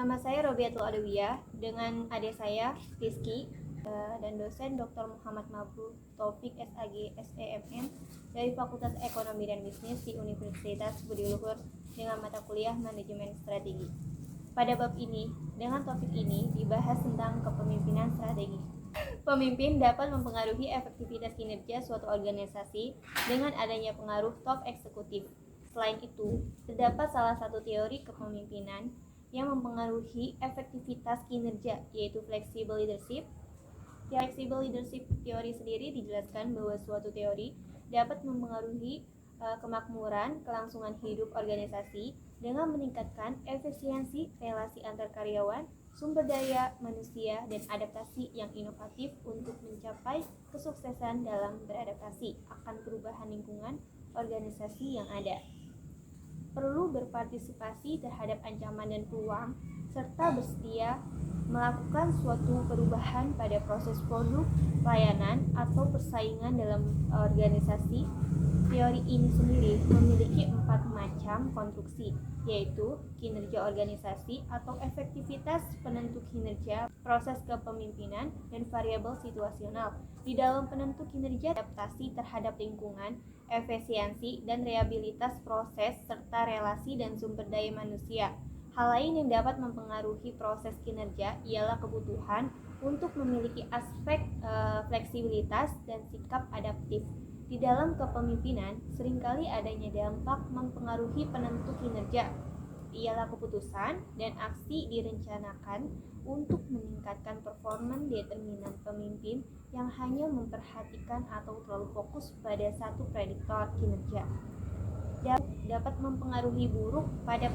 Nama saya Robiatul Adawiyah dengan adik saya Rizky dan dosen Dr. Muhammad Mabrur Taufik SAG SEMM dari Fakultas Ekonomi dan Bisnis di Universitas Budi Luhur dengan mata kuliah Manajemen Strategi. Pada bab ini, dengan topik ini dibahas tentang kepemimpinan strategi. Pemimpin dapat mempengaruhi efektivitas kinerja suatu organisasi dengan adanya pengaruh top eksekutif. Selain itu, terdapat salah satu teori kepemimpinan yang mempengaruhi efektivitas kinerja, yaitu flexible leadership. Flexible leadership teori sendiri dijelaskan bahwa suatu teori dapat mempengaruhi kemakmuran, kelangsungan hidup organisasi dengan meningkatkan efisiensi relasi antar karyawan, sumber daya manusia, dan adaptasi yang inovatif untuk mencapai kesuksesan dalam beradaptasi akan perubahan lingkungan organisasi yang ada. Perlu berpartisipasi terhadap ancaman dan peluang, serta bersedia melakukan suatu perubahan pada proses produk, pelayanan, atau persaingan dalam organisasi. Teori ini sendiri memiliki 4 macam konstruksi, yaitu kinerja organisasi atau efektivitas penentu kinerja, proses kepemimpinan, dan variabel situasional. Di dalam penentu kinerja, adaptasi terhadap lingkungan, efisiensi dan reliabilitas proses, serta relasi dan sumber daya manusia. Hal lain yang dapat mempengaruhi proses kinerja ialah kebutuhan untuk memiliki aspek fleksibilitas dan sikap adaptif. Di dalam kepemimpinan, seringkali adanya dampak mempengaruhi penentu kinerja, ialah keputusan dan aksi direncanakan untuk meningkatkan performa determinan pemimpin yang hanya memperhatikan atau terlalu fokus pada satu prediktor kinerja. Dapat mempengaruhi buruk pada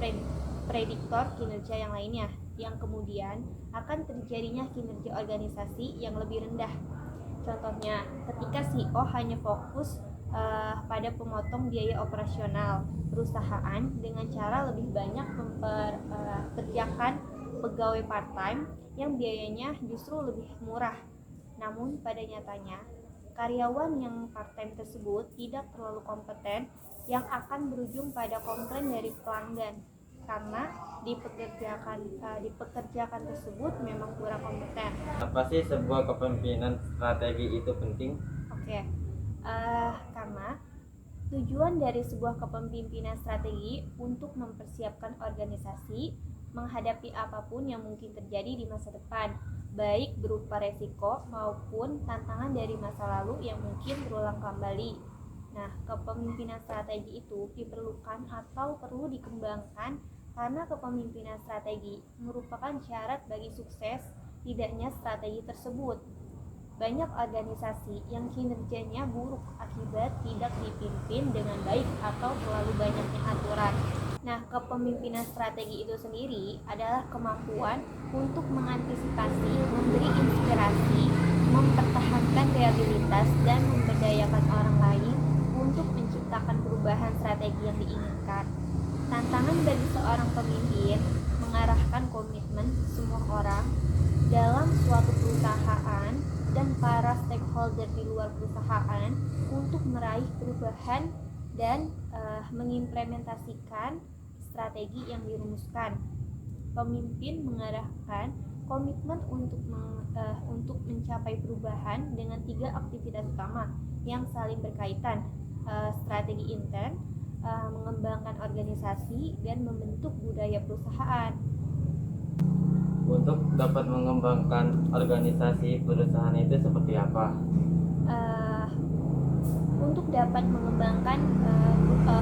prediktor kinerja yang lainnya, yang kemudian akan terjadinya kinerja organisasi yang lebih rendah. Contohnya, ketika CEO hanya fokus pada pemotong biaya operasional perusahaan dengan cara lebih banyak memperkerjakan pegawai part-time yang biayanya justru lebih murah. Namun pada nyatanya, karyawan yang part-time tersebut tidak terlalu kompeten yang akan berujung pada komplain dari pelanggan karena dipekerjakan tersebut memang kurang kompeten. Apa sih sebuah kepemimpinan strategi itu penting? Karena tujuan dari sebuah kepemimpinan strategi untuk mempersiapkan organisasi menghadapi apapun yang mungkin terjadi di masa depan, baik berupa resiko maupun tantangan dari masa lalu yang mungkin berulang kembali. Nah, kepemimpinan strategi itu diperlukan atau perlu dikembangkan karena kepemimpinan strategi merupakan syarat bagi sukses tidaknya strategi tersebut. Banyak organisasi yang kinerjanya buruk akibat tidak dipimpin dengan baik atau terlalu banyaknya aturan. Nah, kepemimpinan strategi itu sendiri adalah kemampuan untuk mengantisipasi, memberi inspirasi, mempertahankan reliabilitas, dan memberdayakan orang lain untuk menciptakan perubahan strategi yang diinginkan. Tantangan bagi seorang pemimpin mengarahkan komitmen semua orang dalam suatu perusahaan dan para stakeholder di luar perusahaan untuk meraih perubahan dan mengimplementasikan strategi yang dirumuskan. Pemimpin mengarahkan komitmen untuk mencapai perubahan dengan 3 aktivitas utama yang saling berkaitan, strategi intern, mengembangkan organisasi, dan membentuk budaya perusahaan. Untuk dapat mengembangkan organisasi perusahaan itu seperti apa? Untuk dapat mengembangkan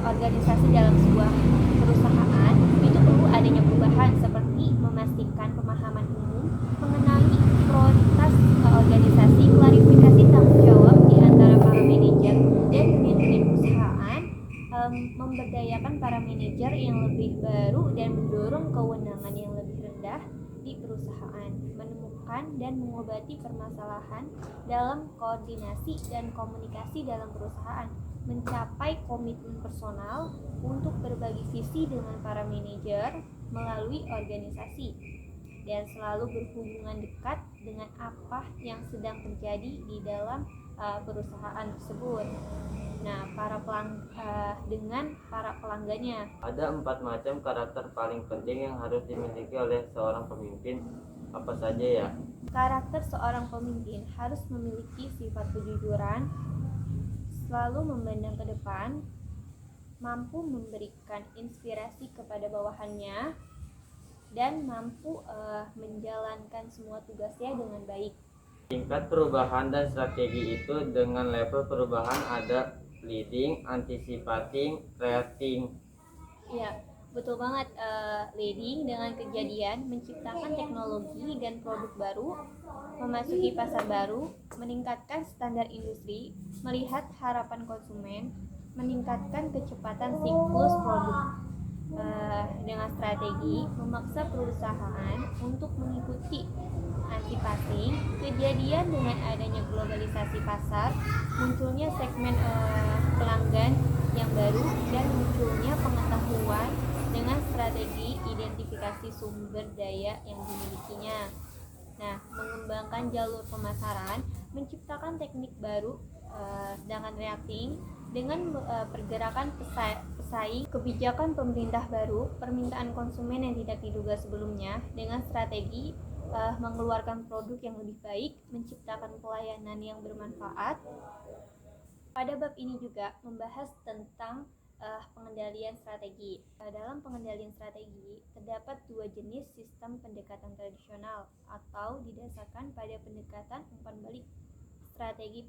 organisasi dalam sebuah perusahaan, itu perlu adanya perubahan seperti memastikan pemahaman umum mengenai prioritas organisasi, klarifikasi tanggung jawab di antara para manajer dan unit-unit perusahaan, memberdayakan para manajer yang lebih baru dan mendorong kewenangan yang lebih rendah di perusahaan, menemukan dan mengobati permasalahan dalam koordinasi dan komunikasi dalam perusahaan, mencapai komitmen personal untuk berbagi visi dengan para manajer melalui organisasi, dan selalu berhubungan dekat dengan apa yang sedang terjadi di dalam perusahaan tersebut. Nah, dengan para pelanggannya. Ada 4 macam karakter paling penting yang harus dimiliki oleh seorang pemimpin. Apa saja ya? Karakter seorang pemimpin harus memiliki sifat kejujuran, selalu memandang ke depan, mampu memberikan inspirasi kepada bawahannya, dan mampu menjalankan semua tugasnya dengan baik. Tingkat perubahan dan strategi itu dengan level perubahan ada leading, anticipating, reacting. Ya, betul banget. Leading dengan kejadian menciptakan teknologi dan produk baru, memasuki pasar baru, meningkatkan standar industri, melihat harapan konsumen, meningkatkan kecepatan siklus produk. Dengan strategi memaksa perusahaan untuk mengikuti antipasi kejadian dengan adanya globalisasi pasar, munculnya segmen pelanggan yang baru, dan munculnya pengetahuan dengan strategi identifikasi sumber daya yang dimilikinya. Nah, mengembangkan jalur pemasaran, menciptakan teknik baru, sedangkan reacting dengan pergerakan pesaing, kebijakan pemerintah baru, permintaan konsumen yang tidak diduga sebelumnya, dengan strategi mengeluarkan produk yang lebih baik, menciptakan pelayanan yang bermanfaat. Pada bab ini juga membahas tentang pengendalian strategi. Dalam pengendalian strategi terdapat 2 jenis sistem pendekatan tradisional atau didasarkan pada pendekatan umpan balik. Strategi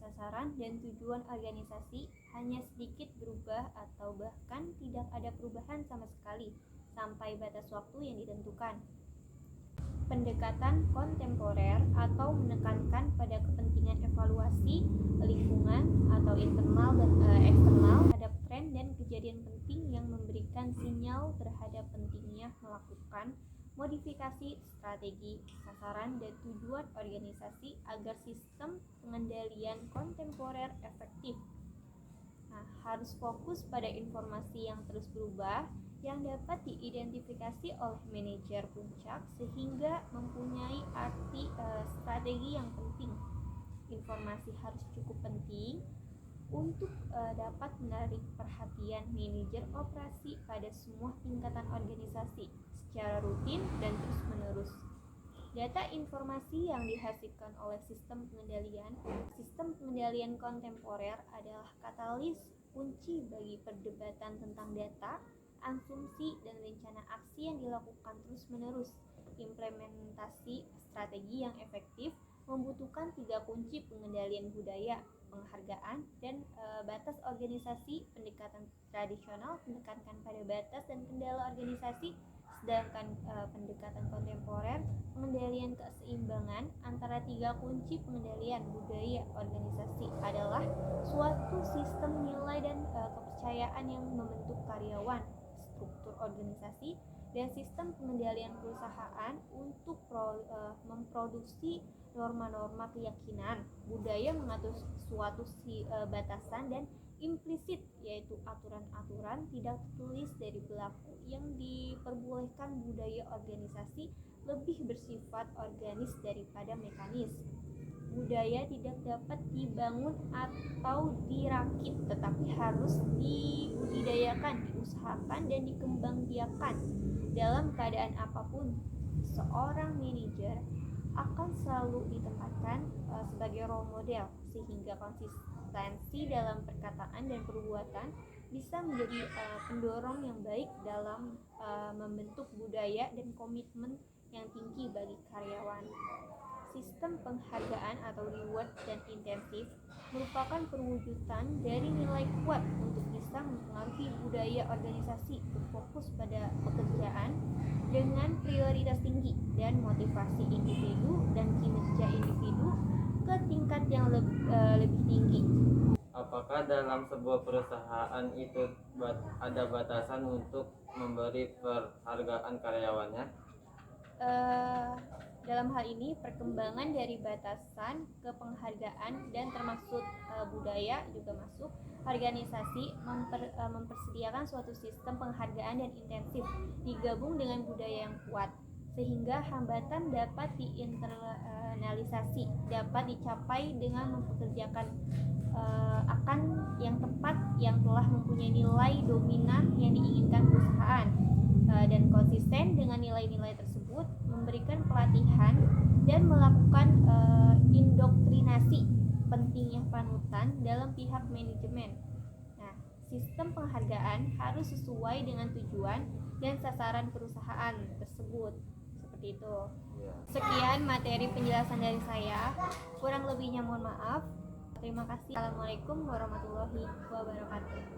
sasaran dan tujuan organisasi hanya sedikit berubah atau bahkan tidak ada perubahan sama sekali sampai batas waktu yang ditentukan. Pendekatan kontemporer atau menekankan pada kepentingan evaluasi lingkungan atau internal dan eksternal terhadap tren dan kejadian penting yang memberikan sinyal terhadap pentingnya melakukan modifikasi strategi, sasaran, dan tujuan organisasi agar sistem pengendalian kontemporer efektif. Nah, harus fokus pada informasi yang terus berubah yang dapat diidentifikasi oleh manajer puncak sehingga mempunyai arti strategi yang penting. Informasi harus cukup penting untuk dapat menarik perhatian manajer operasi pada semua tingkatan organisasi secara rutin dan terus-menerus. Data informasi yang dihasilkan oleh sistem pengendalian kontemporer adalah katalis kunci bagi perdebatan tentang data, asumsi, dan rencana aksi yang dilakukan terus-menerus. Implementasi strategi yang efektif membutuhkan 3 kunci pengendalian budaya, penghargaan, dan batas organisasi. Pendekatan tradisional menekankan pada batas dan kendala organisasi, sedangkan pendekatan kontemporer pengendalian keseimbangan antara 3 kunci pengendalian budaya organisasi adalah suatu sistem nilai dan kepercayaan yang membentuk karyawan, struktur organisasi, dan sistem pengendalian perusahaan untuk memproduksi norma-norma keyakinan. Budaya mengatur suatu batasan dan implisit, yaitu aturan-aturan tidak tertulis dari pelaku yang diperbolehkan. Budaya organisasi lebih bersifat organis daripada mekanis. Budaya tidak dapat dibangun atau dirakit, tetapi harus dibudidayakan, diusahakan, dan dikembangbiakan. Dalam keadaan apapun, seorang manajer akan selalu ditempatkan sebagai role model, sehingga konsistensi dalam perkataan dan perbuatan bisa menjadi pendorong yang baik dalam membentuk budaya dan komitmen yang tinggi bagi karyawan. Sistem penghargaan atau reward dan intensif merupakan perwujudan dari nilai kuat untuk bisa mempengaruhi budaya organisasi, berfokus pada pekerjaan dengan prioritas tinggi dan motivasi individu dan kinerja individu ke tingkat yang lebih tinggi. Apakah dalam sebuah perusahaan itu ada batasan untuk memberi penghargaan karyawannya? Dalam hal ini perkembangan dari batasan ke penghargaan dan termasuk budaya juga masuk. Organisasi mempersediakan suatu sistem penghargaan dan intensif digabung dengan budaya yang kuat, sehingga hambatan dapat diinternalisasi, dapat dicapai dengan mempekerjakan akan yang tepat yang telah mempunyai nilai dominan yang diinginkan perusahaan, dan konsisten dengan nilai-nilai tersebut, memberikan pelatihan dan melakukan indoktrinasi pentingnya panutan dalam pihak manajemen. Nah, sistem penghargaan harus sesuai dengan tujuan dan sasaran perusahaan tersebut. Seperti itu. Sekian materi penjelasan dari saya. Kurang lebihnya mohon maaf. Terima kasih. Assalamualaikum warahmatullahi wabarakatuh.